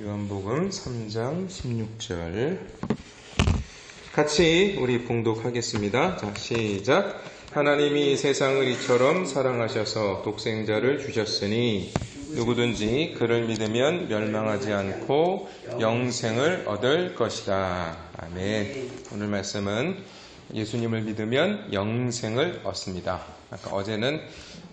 요한복음 3장 16절 같이 우리 봉독하겠습니다. 자, 시작. 하나님이 세상을 이처럼 사랑하셔서 독생자를 주셨으니 누구든지 그를 믿으면 멸망하지 않고 영생을 얻을 것이다. 아멘. 오늘 말씀은 예수님을 믿으면 영생을 얻습니다. 아까 어제는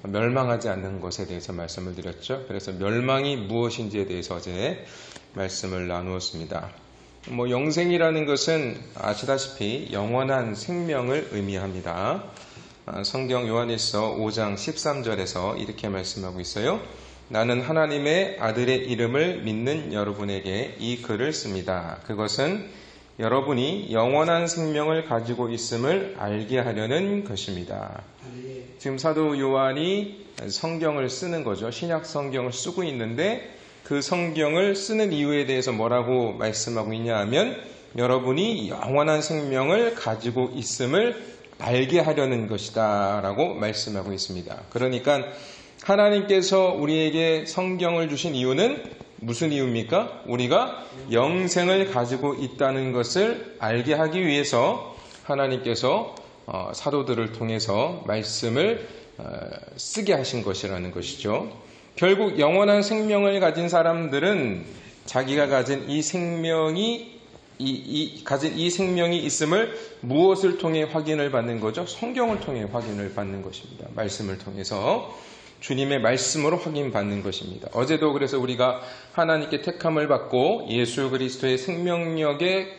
멸망하지 않는 것에 대해서 말씀을 드렸죠. 그래서 멸망이 무엇인지에 대해서 어제 말씀을 나누었습니다. 영생이라는 것은 아시다시피 영원한 생명을 의미합니다. 성경 요한일서 5장 13절에서 이렇게 말씀하고 있어요. 나는 하나님의 아들의 이름을 믿는 여러분에게 이 글을 씁니다. 그것은 여러분이 영원한 생명을 가지고 있음을 알게 하려는 것입니다. 지금 사도 요한이 성경을 쓰는 거죠. 신약 성경을 쓰고 있는데 그 성경을 쓰는 이유에 대해서 뭐라고 말씀하고 있냐 하면 여러분이 영원한 생명을 가지고 있음을 알게 하려는 것이다 라고 말씀하고 있습니다. 그러니까 하나님께서 우리에게 성경을 주신 이유는 무슨 이유입니까? 우리가 영생을 가지고 있다는 것을 알게 하기 위해서 하나님께서 사도들을 통해서 말씀을 쓰게 하신 것이라는 것이죠. 결국 영원한 생명을 가진 사람들은 자기가 가진 이 생명이 가진 이 생명이 있음을 무엇을 통해 확인을 받는 거죠? 성경을 통해 확인을 받는 것입니다. 말씀을 통해서 주님의 말씀으로 확인받는 것입니다. 어제도 그래서 우리가 하나님께 택함을 받고 예수 그리스도의 생명책에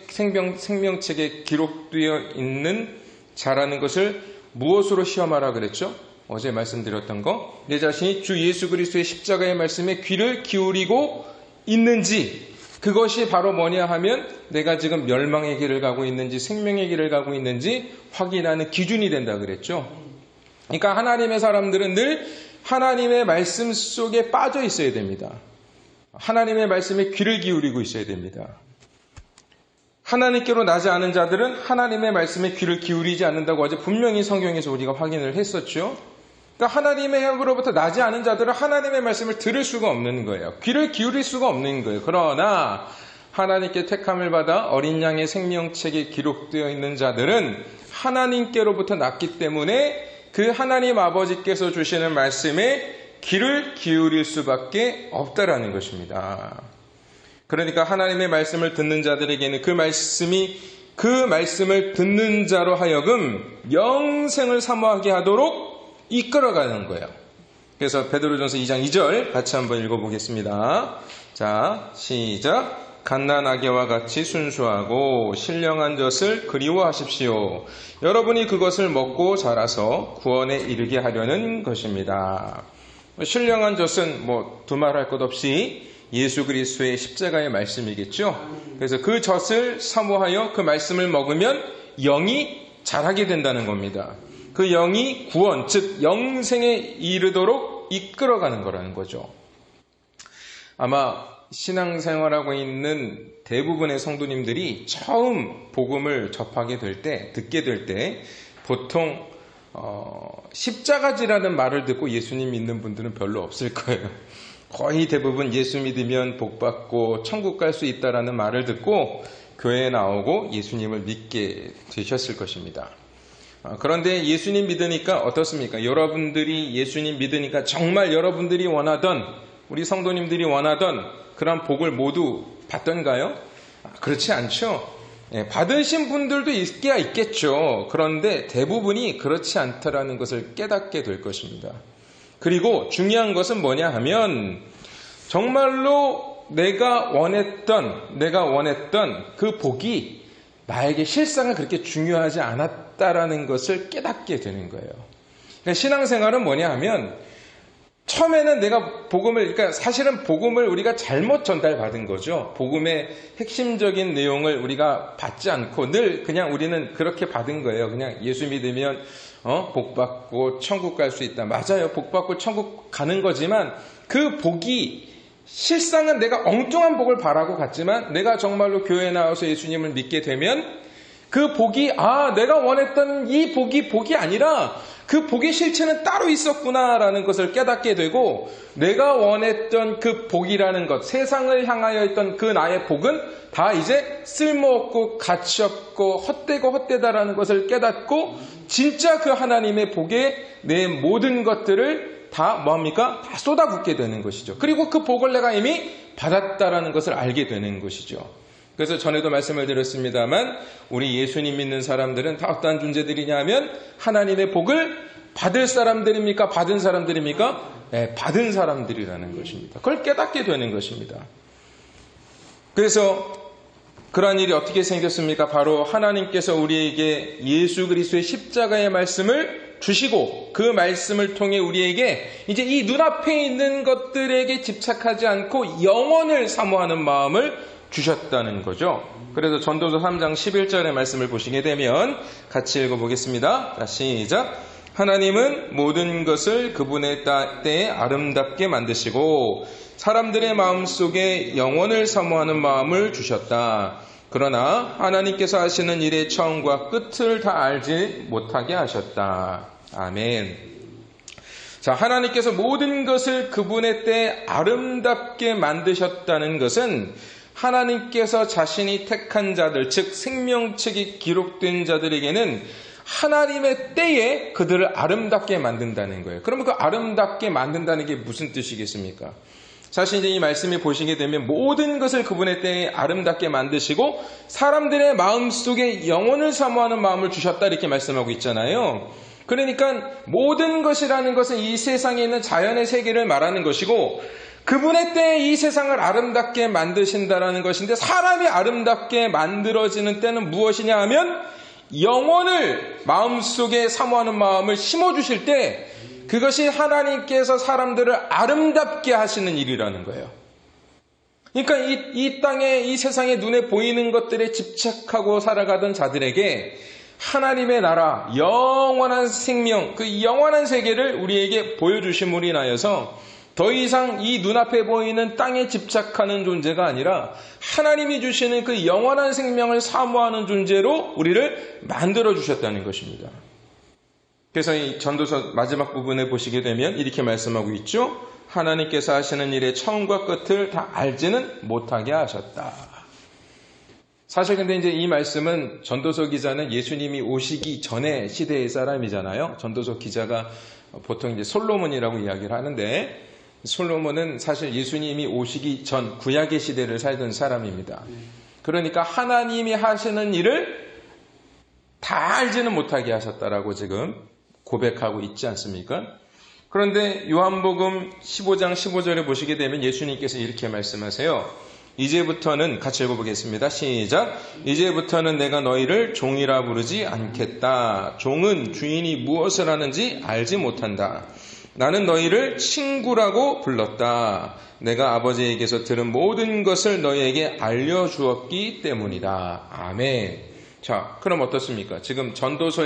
기록되어 있는 자라는 것을 무엇으로 시험하라 그랬죠? 어제 말씀드렸던 거. 내 자신이 주 예수 그리스도의 십자가의 말씀에 귀를 기울이고 있는지, 그것이 바로 뭐냐 하면 내가 지금 멸망의 길을 가고 있는지 생명의 길을 가고 있는지 확인하는 기준이 된다 그랬죠. 그러니까 하나님의 사람들은 늘 하나님의 말씀 속에 빠져 있어야 됩니다. 하나님의 말씀에 귀를 기울이고 있어야 됩니다. 하나님께로 나지 않은 자들은 하나님의 말씀에 귀를 기울이지 않는다고 어제 분명히 성경에서 우리가 확인을 했었죠. 그러니까 하나님으로부터 나지 않은 자들은 하나님의 말씀을 들을 수가 없는 거예요. 귀를 기울일 수가 없는 거예요. 그러나 하나님께 택함을 받아 어린 양의 생명책에 기록되어 있는 자들은 하나님께로부터 났기 때문에 그 하나님 아버지께서 주시는 말씀에 귀를 기울일 수밖에 없다라는 것입니다. 그러니까 하나님의 말씀을 듣는 자들에게는 그 말씀을 듣는 자로 하여금 영생을 사모하게 하도록 이끌어가는 거예요. 그래서 베드로전서 2장 2절 같이 한번 읽어보겠습니다. 자, 시작. 갓난아기와 같이 순수하고 신령한 젖을 그리워하십시오. 여러분이 그것을 먹고 자라서 구원에 이르게 하려는 것입니다. 신령한 젖은 두말할 것 없이 예수 그리스도의 십자가의 말씀이겠죠. 그래서 그 젖을 사모하여 그 말씀을 먹으면 영이 자라게 된다는 겁니다. 그 영이 구원, 즉 영생에 이르도록 이끌어가는 거라는 거죠. 아마 신앙생활하고 있는 대부분의 성도님들이 처음 복음을 접하게 될 때, 듣게 될 때 보통 십자가지라는 말을 듣고 예수님 믿는 분들은 별로 없을 거예요. 거의 대부분 예수 믿으면 복받고 천국 갈 수 있다라는 말을 듣고 교회에 나오고 예수님을 믿게 되셨을 것입니다. 그런데 예수님 믿으니까 어떻습니까? 여러분들이 예수님 믿으니까 정말 여러분들이 원하던, 우리 성도님들이 원하던 그런 복을 모두 받던가요? 그렇지 않죠. 받으신 분들도 있겠죠. 그런데 대부분이 그렇지 않다라는 것을 깨닫게 될 것입니다. 그리고 중요한 것은 뭐냐 하면 정말로 내가 원했던 그 복이 나에게 실상은 그렇게 중요하지 않았다라는 것을 깨닫게 되는 거예요. 그러니까 신앙생활은 뭐냐 하면 처음에는 내가 그러니까 사실은 복음을 우리가 잘못 전달받은 거죠. 복음의 핵심적인 내용을 우리가 받지 않고 늘 그냥 우리는 그렇게 받은 거예요. 그냥 예수 믿으면 복받고 천국 갈 수 있다. 맞아요. 복받고 천국 가는 거지만 그 복이 실상은 내가 엉뚱한 복을 바라고 갔지만 내가 정말로 교회에 나와서 예수님을 믿게 되면 그 복이 내가 원했던 이 복이 아니라 그 복의 실체는 따로 있었구나라는 것을 깨닫게 되고, 내가 원했던 그 복이라는 것, 세상을 향하여 있던 그 나의 복은 다 이제 쓸모없고 가치없고 헛되고 헛되다라는 것을 깨닫고, 진짜 그 하나님의 복에 내 모든 것들을 다 뭐합니까? 다 쏟아붓게 되는 것이죠. 그리고 그 복을 내가 이미 받았다라는 것을 알게 되는 것이죠. 그래서 전에도 말씀을 드렸습니다만, 우리 예수님 믿는 사람들은 다 어떠한 존재들이냐 하면 하나님의 복을 받을 사람들입니까? 받은 사람들입니까? 네, 받은 사람들이라는 것입니다. 그걸 깨닫게 되는 것입니다. 그래서 그러한 일이 어떻게 생겼습니까? 바로 하나님께서 우리에게 예수 그리스도의 십자가의 말씀을 주시고, 그 말씀을 통해 우리에게 이제 이 눈앞에 있는 것들에게 집착하지 않고 영원을 사모하는 마음을 주셨다는 거죠. 그래서 전도서 3장 11절의 말씀을 보시게 되면 같이 읽어보겠습니다. 자, 시작. 하나님은 모든 것을 그분의 때에 아름답게 만드시고 사람들의 마음속에 영원을 사모하는 마음을 주셨다. 그러나 하나님께서 하시는 일의 처음과 끝을 다 알지 못하게 하셨다. 아멘. 자, 하나님께서 모든 것을 그분의 때에 아름답게 만드셨다는 것은 하나님께서 자신이 택한 자들, 즉 생명책이 기록된 자들에게는 하나님의 때에 그들을 아름답게 만든다는 거예요. 그러면 그 아름답게 만든다는 게 무슨 뜻이겠습니까? 사실 이제 이 말씀을 보시게 되면 모든 것을 그분의 때에 아름답게 만드시고 사람들의 마음속에 영원을 사모하는 마음을 주셨다, 이렇게 말씀하고 있잖아요. 그러니까 모든 것이라는 것은 이 세상에 있는 자연의 세계를 말하는 것이고, 그분의 때에 이 세상을 아름답게 만드신다라는 것인데, 사람이 아름답게 만들어지는 때는 무엇이냐 하면 영원을 마음속에 사모하는 마음을 심어주실 때, 그것이 하나님께서 사람들을 아름답게 하시는 일이라는 거예요. 그러니까 이 땅에, 이 세상에 눈에 보이는 것들에 집착하고 살아가던 자들에게 하나님의 나라, 영원한 생명, 그 영원한 세계를 우리에게 보여주심으로 인하여서 더 이상 이 눈앞에 보이는 땅에 집착하는 존재가 아니라 하나님이 주시는 그 영원한 생명을 사모하는 존재로 우리를 만들어 주셨다는 것입니다. 그래서 이 전도서 마지막 부분에 보시게 되면 이렇게 말씀하고 있죠. 하나님께서 하시는 일의 처음과 끝을 다 알지는 못하게 하셨다. 사실 근데 이제 이 말씀은, 전도서 기자는 예수님이 오시기 전의 시대의 사람이잖아요. 전도서 기자가 보통 이제 솔로몬이라고 이야기를 하는데, 솔로몬은 사실 예수님이 오시기 전 구약의 시대를 살던 사람입니다. 그러니까 하나님이 하시는 일을 다 알지는 못하게 하셨다라고 지금 고백하고 있지 않습니까? 그런데 요한복음 15장 15절에 보시게 되면 예수님께서 이렇게 말씀하세요. 이제부터는, 같이 읽어보겠습니다. 시작. 이제부터는 내가 너희를 종이라 부르지 않겠다. 종은 주인이 무엇을 하는지 알지 못한다. 나는 너희를 친구라고 불렀다. 내가 아버지에게서 들은 모든 것을 너희에게 알려주었기 때문이다. 아멘. 자, 그럼 어떻습니까? 지금 전도서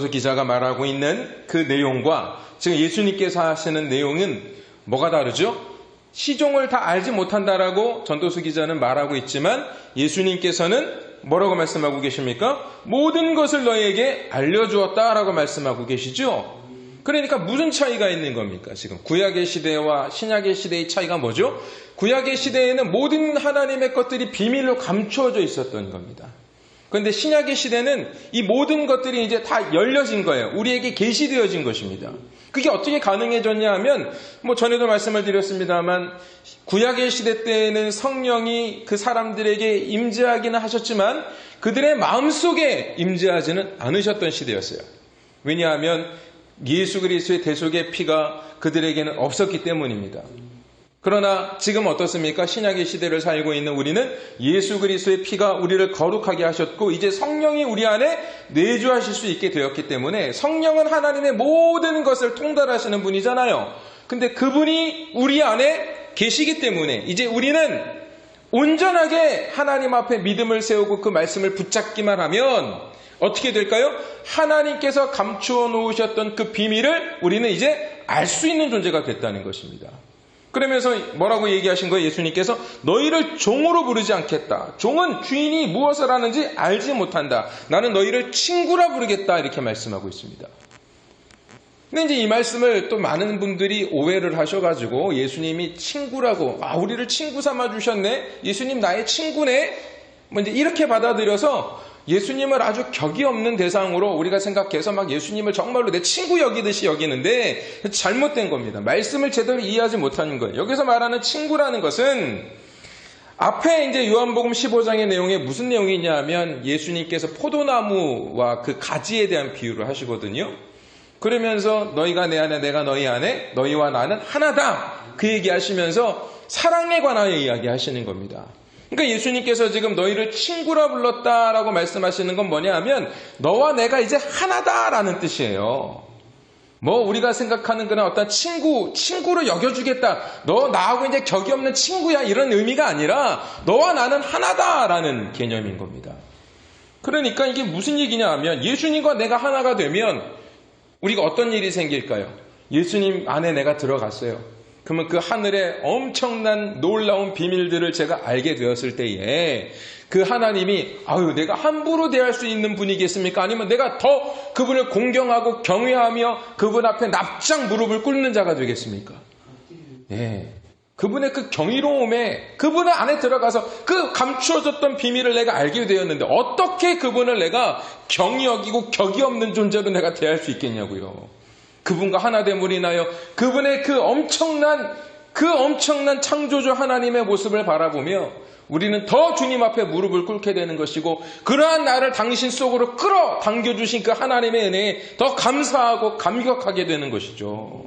기자가 말하고 있는 그 내용과 지금 예수님께서 하시는 내용은 뭐가 다르죠? 시종을 다 알지 못한다라고 전도서 기자는 말하고 있지만, 예수님께서는 뭐라고 말씀하고 계십니까? 모든 것을 너희에게 알려주었다라고 말씀하고 계시죠? 그러니까 무슨 차이가 있는 겁니까? 지금 구약의 시대와 신약의 시대의 차이가 뭐죠? 구약의 시대에는 모든 하나님의 것들이 비밀로 감추어져 있었던 겁니다. 그런데 신약의 시대는 이 모든 것들이 이제 다 열려진 거예요. 우리에게 계시되어진 것입니다. 그게 어떻게 가능해졌냐 하면, 전에도 말씀을 드렸습니다만, 구약의 시대 때에는 성령이 그 사람들에게 임재하기는 하셨지만 그들의 마음속에 임재하지는 않으셨던 시대였어요. 왜냐하면 예수 그리스도의 대속의 피가 그들에게는 없었기 때문입니다. 그러나 지금 어떻습니까? 신약의 시대를 살고 있는 우리는 예수 그리스도의 피가 우리를 거룩하게 하셨고, 이제 성령이 우리 안에 내주하실 수 있게 되었기 때문에, 성령은 하나님의 모든 것을 통달하시는 분이잖아요. 근데 그분이 우리 안에 계시기 때문에 이제 우리는 온전하게 하나님 앞에 믿음을 세우고 그 말씀을 붙잡기만 하면 어떻게 될까요? 하나님께서 감추어 놓으셨던 그 비밀을 우리는 이제 알 수 있는 존재가 됐다는 것입니다. 그러면서 뭐라고 얘기하신 거예요? 예수님께서 너희를 종으로 부르지 않겠다. 종은 주인이 무엇을 하는지 알지 못한다. 나는 너희를 친구라 부르겠다. 이렇게 말씀하고 있습니다. 근데 이제 이 말씀을 또 많은 분들이 오해를 하셔가지고 예수님이 친구라고, 우리를 친구 삼아 주셨네? 예수님 나의 친구네? 뭐 이제 이렇게 받아들여서 예수님을 아주 격이 없는 대상으로 우리가 생각해서 막 예수님을 정말로 내 친구 여기듯이 여기는데 잘못된 겁니다. 말씀을 제대로 이해하지 못하는 거예요. 여기서 말하는 친구라는 것은 앞에 이제 요한복음 15장의 내용에 무슨 내용이 있냐 하면 예수님께서 포도나무와 그 가지에 대한 비유를 하시거든요. 그러면서 너희가 내 안에 내가 너희 안에 너희와 나는 하나다. 그 얘기하시면서 사랑에 관하여 이야기하시는 겁니다. 그러니까 예수님께서 지금 너희를 친구라 불렀다라고 말씀하시는 건 뭐냐 하면 너와 내가 이제 하나다라는 뜻이에요. 뭐 우리가 생각하는 그런 어떤 친구로 여겨주겠다. 너 나하고 이제 격이 없는 친구야 이런 의미가 아니라 너와 나는 하나다라는 개념인 겁니다. 그러니까 이게 무슨 얘기냐 하면 예수님과 내가 하나가 되면 우리가 어떤 일이 생길까요? 예수님 안에 내가 들어갔어요. 그러면 그 하늘의 엄청난 놀라운 비밀들을 제가 알게 되었을 때에 그 하나님이 내가 함부로 대할 수 있는 분이겠습니까? 아니면 내가 더 그분을 공경하고 경외하며 그분 앞에 납작 무릎을 꿇는 자가 되겠습니까? 예. 그분의 그 경이로움에 그분 안에 들어가서 그 감추어졌던 비밀을 내가 알게 되었는데 어떻게 그분을 내가 경히 여기고 격이 없는 존재로 내가 대할 수 있겠냐고요. 그분과 하나됨으로 인하여 그분의 그 엄청난 창조주 하나님의 모습을 바라보며 우리는 더 주님 앞에 무릎을 꿇게 되는 것이고 그러한 나를 당신 속으로 끌어당겨주신 그 하나님의 은혜에 더 감사하고 감격하게 되는 것이죠.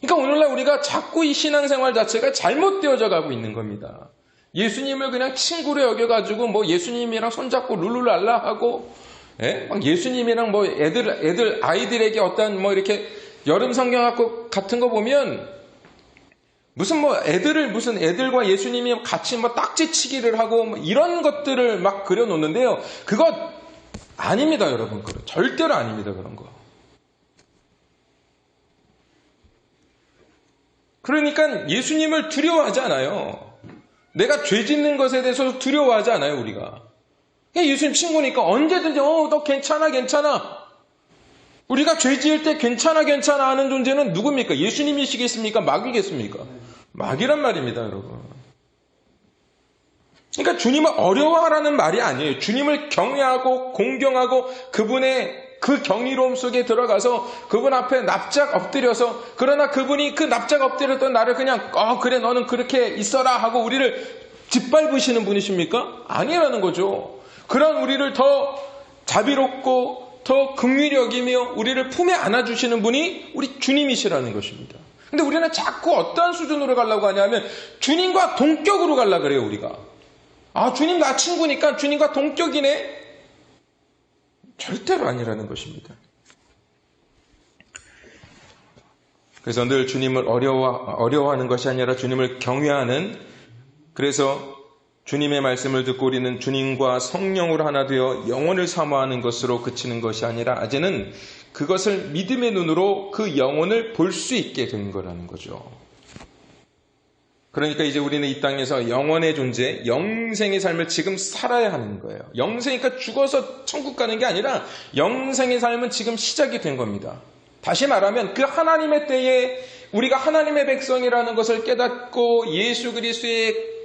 그러니까 오늘날 우리가 자꾸 이 신앙생활 자체가 잘못되어져 가고 있는 겁니다. 예수님을 그냥 친구로 여겨가지고 뭐 예수님이랑 손잡고 룰루랄라 하고 막 예수님이랑 뭐 아이들에게 어떤 뭐 이렇게 여름 성경 같은 거 보면 무슨 애들과 예수님이 같이 뭐 딱지치기를 하고 뭐 이런 것들을 막 그려놓는데요. 그거 아닙니다, 여러분. 절대로 아닙니다, 그런 거. 그러니까 예수님을 두려워하지 않아요. 내가 죄 짓는 것에 대해서 두려워하지 않아요, 우리가. 예수님 친구니까 언제든지 너 괜찮아. 우리가 죄 지을 때 괜찮아 하는 존재는 누굽니까? 예수님이시겠습니까? 마귀겠습니까? 마귀란 말입니다, 여러분. 그러니까 주님을 어려워하라는 말이 아니에요. 주님을 경외하고 공경하고 그분의 그 경이로움 속에 들어가서 그분 앞에 납작 엎드려서 그러나 그분이 그 납작 엎드렸던 나를 그냥 그래 너는 그렇게 있어라 하고 우리를 짓밟으시는 분이십니까? 아니라는 거죠. 그런 우리를 더 자비롭고 더 긍휼히 여기며 우리를 품에 안아주시는 분이 우리 주님이시라는 것입니다. 근데 우리는 자꾸 어떠한 수준으로 가려고 하냐면 주님과 동격으로 가려고 그래요, 우리가. 주님 나 친구니까 주님과 동격이네. 절대로 아니라는 것입니다. 그래서 늘 주님을 어려워하는 것이 아니라 주님을 경외하는, 그래서 주님의 말씀을 듣고 우리는 주님과 성령으로 하나 되어 영혼을 사모하는 것으로 그치는 것이 아니라 이제는 그것을 믿음의 눈으로 그 영혼을 볼 수 있게 된 거라는 거죠. 그러니까 이제 우리는 이 땅에서 영원의 존재, 영생의 삶을 지금 살아야 하는 거예요. 영생이니까 죽어서 천국 가는 게 아니라 영생의 삶은 지금 시작이 된 겁니다. 다시 말하면 그 하나님의 때에 우리가 하나님의 백성이라는 것을 깨닫고 예수 그리스도의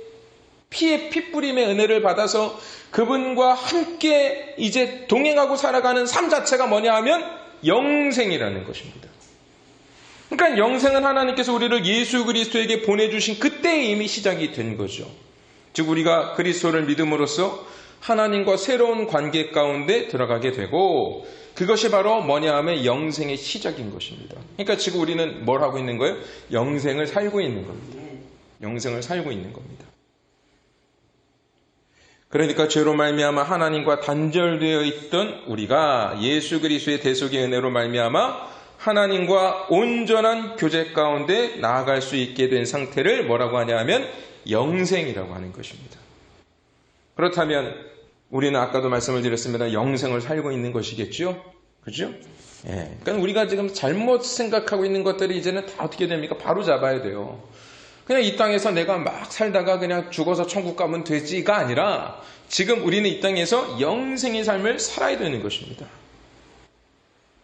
피의 핏부림의 은혜를 받아서 그분과 함께 이제 동행하고 살아가는 삶 자체가 뭐냐 하면 영생이라는 것입니다. 그러니까 영생은 하나님께서 우리를 예수 그리스도에게 보내주신 그때에 이미 시작이 된 거죠. 즉 우리가 그리스도를 믿음으로써 하나님과 새로운 관계 가운데 들어가게 되고 그것이 바로 뭐냐 하면 영생의 시작인 것입니다. 그러니까 지금 우리는 뭘 하고 있는 거예요? 영생을 살고 있는 겁니다. 영생을 살고 있는 겁니다. 그러니까 죄로 말미암아 하나님과 단절되어 있던 우리가 예수 그리스도의 대속의 은혜로 말미암아 하나님과 온전한 교제 가운데 나아갈 수 있게 된 상태를 뭐라고 하냐 하면 영생이라고 하는 것입니다. 그렇다면 우리는 아까도 말씀을 드렸습니다. 영생을 살고 있는 것이겠죠? 그죠? 그러니까 우리가 지금 잘못 생각하고 있는 것들이 이제는 다 어떻게 됩니까? 바로 잡아야 돼요. 그냥 이 땅에서 내가 막 살다가 그냥 죽어서 천국 가면 되지가 아니라 지금 우리는 이 땅에서 영생의 삶을 살아야 되는 것입니다.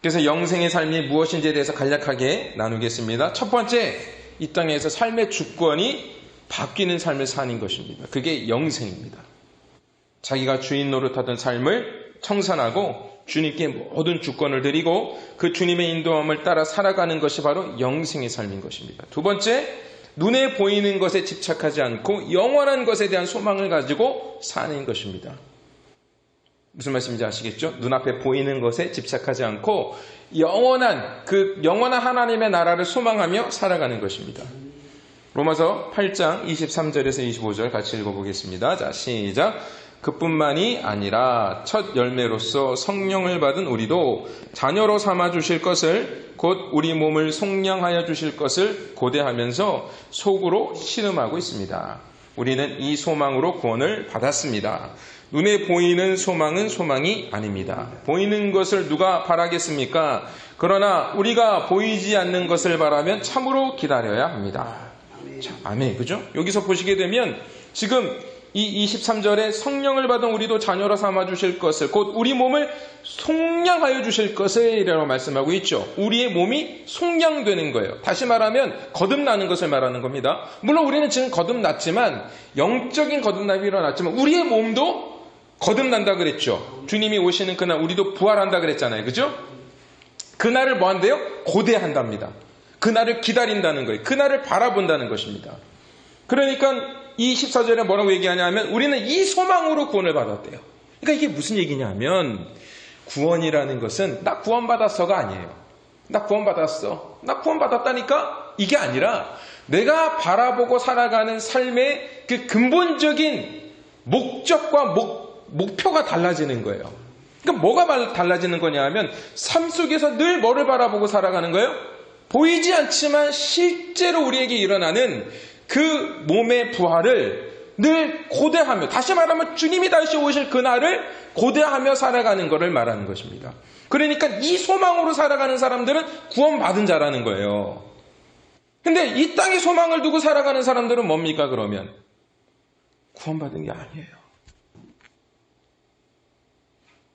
그래서 영생의 삶이 무엇인지에 대해서 간략하게 나누겠습니다. 첫 번째, 이 땅에서 삶의 주권이 바뀌는 삶을 사는 것입니다. 그게 영생입니다. 자기가 주인 노릇하던 삶을 청산하고 주님께 모든 주권을 드리고 그 주님의 인도함을 따라 살아가는 것이 바로 영생의 삶인 것입니다. 두 번째, 눈에 보이는 것에 집착하지 않고 영원한 것에 대한 소망을 가지고 사는 것입니다. 무슨 말씀인지 아시겠죠? 눈앞에 보이는 것에 집착하지 않고 영원한 하나님의 나라를 소망하며 살아가는 것입니다. 로마서 8장 23절에서 25절 같이 읽어보겠습니다. 자, 시작. 그뿐만이 아니라 첫 열매로서 성령을 받은 우리도 자녀로 삼아 주실 것을, 곧 우리 몸을 속량하여 주실 것을 고대하면서 속으로 신음하고 있습니다. 우리는 이 소망으로 구원을 받았습니다. 눈에 보이는 소망은 소망이 아닙니다. 보이는 것을 누가 바라겠습니까? 그러나 우리가 보이지 않는 것을 바라면 참으로 기다려야 합니다. 자, 아멘. 그죠? 여기서 보시게 되면 지금 이 23절에 성령을 받은 우리도 자녀로 삼아 주실 것을, 곧 우리 몸을 속량하여 주실 것을 이라고 말씀하고 있죠. 우리의 몸이 속량되는 거예요. 다시 말하면 거듭나는 것을 말하는 겁니다. 물론 우리는 지금 거듭났지만, 영적인 거듭남이 일어났지만 우리의 몸도 거듭난다 그랬죠. 주님이 오시는 그날 우리도 부활한다 그랬잖아요. 그죠? 그날을 뭐 한대요? 고대한답니다. 그날을 기다린다는 거예요. 그날을 바라본다는 것입니다. 그러니까 이 14절에 뭐라고 얘기하냐면 우리는 이 소망으로 구원을 받았대요. 그러니까 이게 무슨 얘기냐면 구원이라는 것은 나 구원받았어가 아니에요. 나 구원받았어. 나 구원받았다니까? 이게 아니라 내가 바라보고 살아가는 삶의 그 근본적인 목적과 목표가 달라지는 거예요. 그러니까 뭐가 달라지는 거냐 하면 삶 속에서 늘 뭐를 바라보고 살아가는 거예요? 보이지 않지만 실제로 우리에게 일어나는 그 몸의 부활을 늘 고대하며, 다시 말하면 주님이 다시 오실 그날을 고대하며 살아가는 것을 말하는 것입니다. 그러니까 이 소망으로 살아가는 사람들은 구원받은 자라는 거예요. 근데 이 땅에 소망을 두고 살아가는 사람들은 뭡니까 그러면? 구원받은 게 아니에요.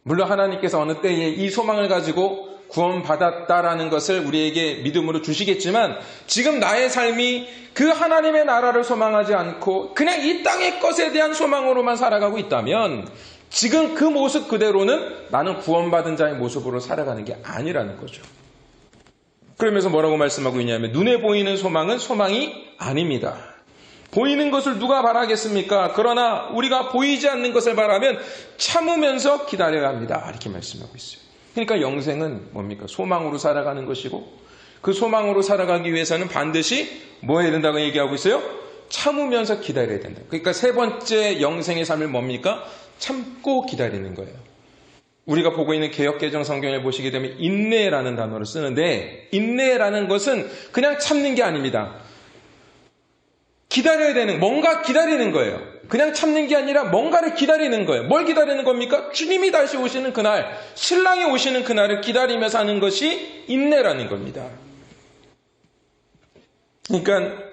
물론 하나님께서 어느 때에 이 소망을 가지고 구원받았다라는 것을 우리에게 믿음으로 주시겠지만 지금 나의 삶이 그 하나님의 나라를 소망하지 않고 그냥 이 땅의 것에 대한 소망으로만 살아가고 있다면 지금 그 모습 그대로는 나는 구원받은 자의 모습으로 살아가는 게 아니라는 거죠. 그러면서 뭐라고 말씀하고 있냐면 눈에 보이는 소망은 소망이 아닙니다. 보이는 것을 누가 바라겠습니까? 그러나 우리가 보이지 않는 것을 바라면 참으면서 기다려야 합니다. 이렇게 말씀하고 있어요. 그러니까 영생은 뭡니까? 소망으로 살아가는 것이고 그 소망으로 살아가기 위해서는 반드시 뭐 해야 된다고 얘기하고 있어요? 참으면서 기다려야 된다. 그러니까 세 번째 영생의 삶을 뭡니까? 참고 기다리는 거예요. 우리가 보고 있는 개역개정 성경을 보시게 되면 인내라는 단어를 쓰는데 인내라는 것은 그냥 참는 게 아닙니다. 기다려야 되는, 뭔가 기다리는 거예요. 그냥 참는 게 아니라 뭔가를 기다리는 거예요. 뭘 기다리는 겁니까? 주님이 다시 오시는 그날, 신랑이 오시는 그날을 기다리며 사는 것이 인내라는 겁니다. 그러니까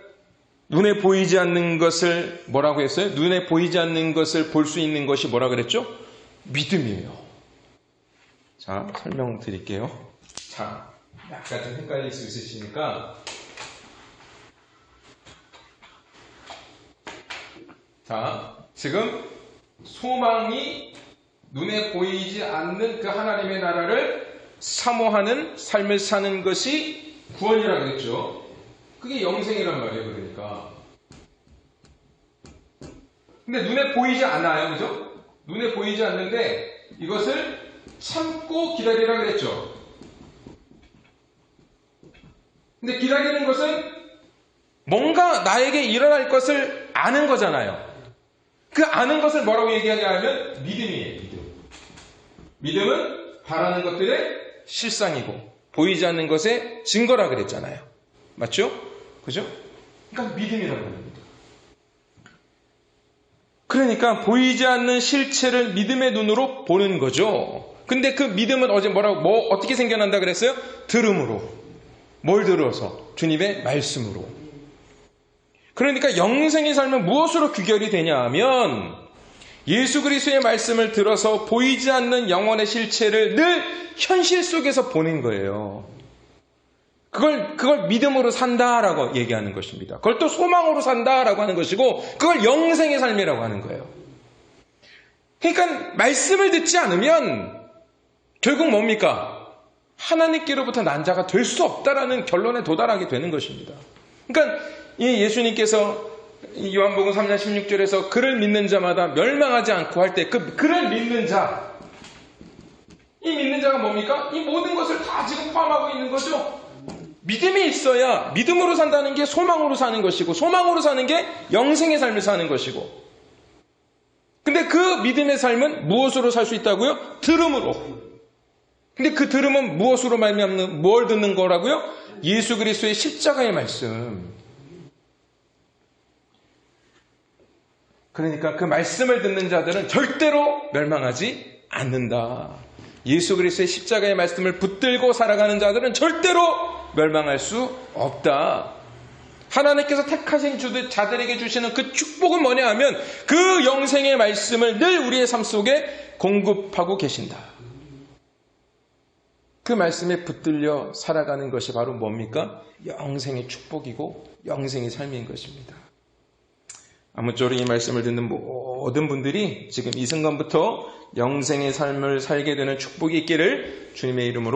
눈에 보이지 않는 것을 뭐라고 했어요? 눈에 보이지 않는 것을 볼 수 있는 것이 뭐라 그랬죠? 믿음이에요. 자, 설명드릴게요. 자, 약간 좀 헷갈릴 수 있으시니까 자, 지금 소망이 눈에 보이지 않는 그 하나님의 나라를 사모하는 삶을 사는 것이 구원이라고 했죠. 그게 영생이란 말이에요. 그러니까. 근데 눈에 보이지 않아요. 그죠? 눈에 보이지 않는데 이것을 참고 기다리라고 그랬죠. 근데 기다리는 것은 뭔가 나에게 일어날 것을 아는 거잖아요. 그 아는 것을 뭐라고 얘기하냐 하면 믿음이에요. 믿음은 바라는 것들의 실상이고 보이지 않는 것의 증거라 그랬잖아요. 맞죠? 그죠? 그러니까 믿음이라고 합니다. 그러니까 보이지 않는 실체를 믿음의 눈으로 보는 거죠. 근데 그 믿음은 어제 어떻게 생겨난다 그랬어요? 들음으로. 뭘 들어서? 주님의 말씀으로. 그러니까 영생의 삶은 무엇으로 귀결이 되냐 하면 예수 그리스도의 말씀을 들어서 보이지 않는 영혼의 실체를 늘 현실 속에서 보는 거예요. 그걸 믿음으로 산다라고 얘기하는 것입니다. 그걸 또 소망으로 산다라고 하는 것이고, 그걸 영생의 삶이라고 하는 거예요. 그러니까 말씀을 듣지 않으면 결국 뭡니까? 하나님께로부터 난 자가 될 수 없다라는 결론에 도달하게 되는 것입니다. 그러니까 예수님께서 요한복음 3장 16절에서 그를 믿는 자마다 멸망하지 않고 할 때 그를 믿는 자, 이 믿는 자가 뭡니까? 이 모든 것을 다 지금 포함하고 있는 거죠. 믿음이 있어야 믿음으로 산다는 게 소망으로 사는 것이고, 소망으로 사는 게 영생의 삶을 사는 것이고, 근데 그 믿음의 삶은 무엇으로 살 수 있다고요? 들음으로. 근데 그 들음은 무엇으로 말미암는, 뭘 듣는 거라고요? 예수 그리스도의 십자가의 말씀. 그러니까 그 말씀을 듣는 자들은 절대로 멸망하지 않는다. 예수 그리스도의 십자가의 말씀을 붙들고 살아가는 자들은 절대로 멸망할 수 없다. 하나님께서 택하신 자들에게 주시는 그 축복은 뭐냐 하면 그 영생의 말씀을 늘 우리의 삶 속에 공급하고 계신다. 그 말씀에 붙들려 살아가는 것이 바로 뭡니까? 영생의 축복이고 영생의 삶인 것입니다. 아무쪼록 이 말씀을 듣는 모든 분들이 지금 이 순간부터 영생의 삶을 살게 되는 축복이 있기를 주님의 이름으로